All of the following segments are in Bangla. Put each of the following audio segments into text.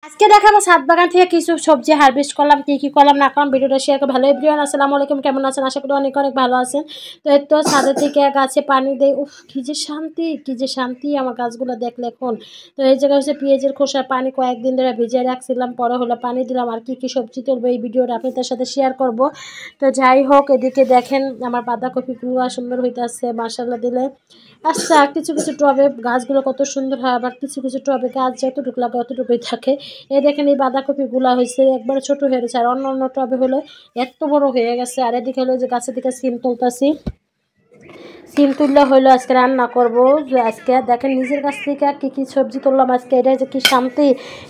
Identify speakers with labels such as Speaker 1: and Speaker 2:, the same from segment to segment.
Speaker 1: আজকে দেখাবো ছাদ বাগান থেকে কিছু সবজি হারভেস্ট করলাম, কি কি করলাম না করলাম ভিডিওটা শেয়ার করে। ভালো এভরিওয়ান, আসসালামু আলাইকুম, কেমন আছেন? আশা করি অনেক অনেক ভালো আছেন। তো এই তো ছাদের থেকে গাছে পানি দেয়, উফ কি যে শান্তি, কি যে শান্তি আমার গাছগুলো দেখলে এখন। তো এই জায়গায় হচ্ছে পেঁয়াজের খোসার পানি কয়েকদিন ধরে ভিজিয়ে রাখছিলাম, পরে হলো পানি দিলাম। আর কি কি সবজি তুলবো এই ভিডিওটা আপনাদের সাথে শেয়ার করব। তো যাই হোক, এদিকে দেখেন আমার বাঁধাকপিগুলো সুন্দর হইতে আসছে মাশাআল্লাহ দিলে। আচ্ছা, কিছু কিছু টবে গাছগুলো কত সুন্দর হয়, আবার কিছু কিছু টবে গাছ যতটুকু লাগে অতটুকুই থাকে। এই দেখেন এই বাঁধাকপিগুলা হয়েছে একবারে ছোট হয়ে গেছে, আর অন্য অন্য টবে হলো এত বড় হয়ে গেছে। আর এদিকে হলো যে গাছের দিকে সিম তুলতেছি, সিম তুললে হইলো আজকে রান্না করব। আজকে দেখেন নিজের কাছ থেকে কী কী সবজি তুললাম আজকে, এটা যে কী শান্তি,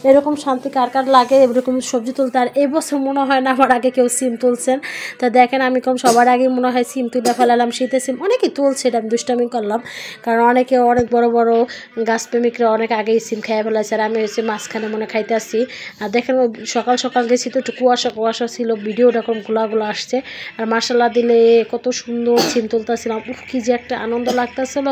Speaker 1: এরকম শান্তি কার কার লাগে এরকম সবজি তুলতে। আর এবছর মনে হয় না আমার আগে কেউ সিম তুলছেন। তো দেখেন আমি কম সবার আগে মনে হয় সিম তুলে ফেলালাম, শীতের সিম অনেকেই তুলছে, এটা আমি দুষ্টামি করলাম, কারণ অনেকে অনেক বড় বড় গাছপ্রেমিকরা অনেক আগেই সিম খেয়ে ফেলেছে, আর আমি হচ্ছে মাঝখানে মনে খাইতে আসছি। আর দেখেন সকাল সকাল গেছি তো একটু কুয়াশা কুয়াশা ছিল, ভিডিও এরকম গুলা আসছে। আর মার্শাল্লাহ দিলে কত সুন্দর সিম তুলতেছিলাম, কি যে একটা আনন্দ লাগতেছিল,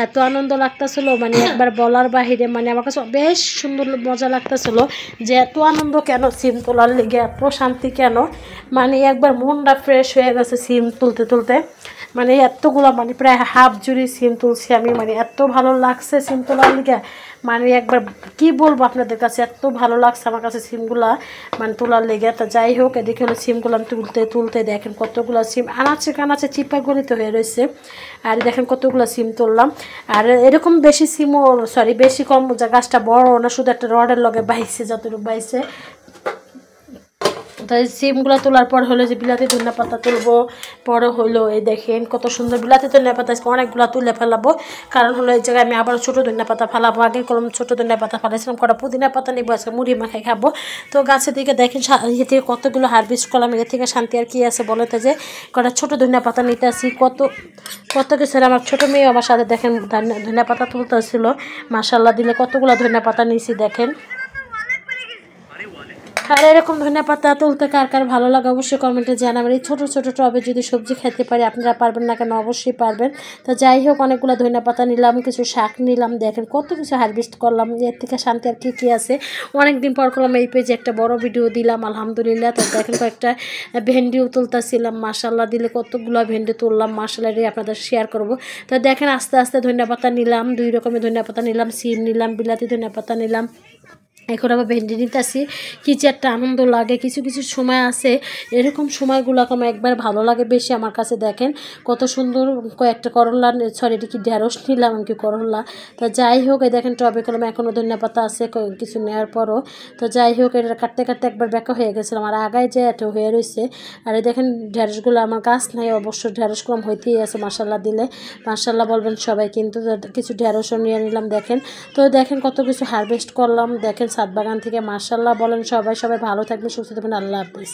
Speaker 1: এত আনন্দ লাগতেছিল মানে একবার বলার বাহিরে। মানে আমার কাছে বেশ সুন্দর মজা লাগতেছিল যে এত আনন্দ কেন সিম তোলার লেগে, এত শান্তি কেন, মানে একবার মনটা ফ্রেশ হয়ে গেছে সিম তুলতে তুলতে। মানে এতগুলো মানে প্রায় হাফ জুড়ি সিম তুলছি আমি, মানে এত ভালো লাগছে সিম তোলার লেগে। মানে একবার কি বলবো আপনাদের কাছে, এত ভালো লাগছে আমার কাছে সিমগুলা মানে তোলার লেগে। তো যাই হোক, এদিকে হলো সিমগুলো আমি তুলতে তুলতে দেখেন কতগুলো সিম আনাচে কানাচে চিপা গলিত হয়ে রয়েছে। আর দেখেন কতগুলো সিম তুললাম। আর এরকম বেশি সিমও সরি বেশি কম গাছটা বড় না, শুধু একটা রডের লগে বাইছে, যতটুকু বাইছে। তো এই সিমগুলো তোলার পর হলো যে বিলাতি ধনিয়া পাতা তুলবো, পরে হলো এই দেখেন কত সুন্দর বিলাতি ধনিয়া পাতা আজকে অনেকগুলো তুলে ফেলাবো, কারণ হলো এই জায়গায় আমি আবার ছোটো ধনিয়া পাতা ফেলাবো। আগে কলম ছোটো ধনিয়া পাতা ফেলাইছিলাম, কটা পুদিনা পাতা নিবো আজকে মুড়ি মাখাই খাবো। তো গাছের দিকে দেখেন ইয়ে থেকে কতগুলো হারভেস্ট করলাম, এর থেকে শান্তি আর কি আছে বলতে, যে কটা ছোটো ধনিয়া পাতা নিতে আসি, কত কত কিছু। আমার ছোটো মেয়ে আমার সাথে দেখেন ধনিয়া পাতা তুলতেছিল, মাশাআল্লাহ দিলে কতগুলো ধনিয়া পাতা নিয়েছি দেখেন। আর এরকম ধনিয়া পাতা তুলতে কার কার ভালো লাগে অবশ্যই কমেন্টে জানাবেন। এই ছোটো ছোটো টবে যদি সবজি খেতে পারি, আপনারা পারবেন না কেন? অবশ্যই পারবেন। তো যাই হোক, অনেকগুলো ধনিয়া পাতা নিলাম, কিছু শাক নিলাম, দেখেন কত কিছু হারভেস্ট করলাম। এর থেকে শান্তি আর কী আছে। অনেকদিন পর করলাম এই পেজে একটা বড় ভিডিও দিলাম আলহামদুলিল্লাহ। তো দেখেন কয়েকটা ভেন্ডিও তুলতেছিলাম, মাশাআল্লাহ দিলে কতগুলো ভেন্ডি তুললাম, মাশাআল্লাহ আপনাদের শেয়ার করব। তো দেখেন আস্তে আস্তে ধনিয়া পাতা নিলাম, 2 রকমের ধনিয়া পাতা নিলাম, সিম নিলাম, বিলাতি ধনিয়া পাতা নিলাম। এখন আবার ভেন্ডি নিতেছি, কি যে একটা আনন্দ লাগে। কিছু কিছু সময় আছে এরকম সময়গুলো আমার একবার ভালো লাগে বেশি আমার কাছে। দেখেন কত সুন্দর কয়েকটা করলা, সরি এটা কি ঢেঁড়স নিলাম কি করলা। তো যাই হোক, এই দেখেন টবে কলম এখনও ধনিয়া পাতা আছে কিছু নেওয়ার পরও। তো যাই হোক, এটা কাটতে কাটতে একবার বেঁকা হয়ে গেছিলাম, আর আগায় যে এত হয়ে রয়েছে। আর এই দেখেন ঢেঁড়সগুলো আমার গাছ নাই, অবশ্য ঢেঁড়স কম হইতেই আছে মাশাআল্লাহ দিলে, মাশাআল্লাহ বলবেন সবাই। কিন্তু কিছু ঢেঁড়সও নিয়ে নিলাম দেখেন। তো দেখেন কত কিছু হারভেস্ট করলাম দেখেন ছাদ বাগান থেকে, মাশাআল্লাহ বলেন সবাই। সবাই ভালো থাকবেন, সুস্থ থাকবেন, আল্লাহ হাফেজ।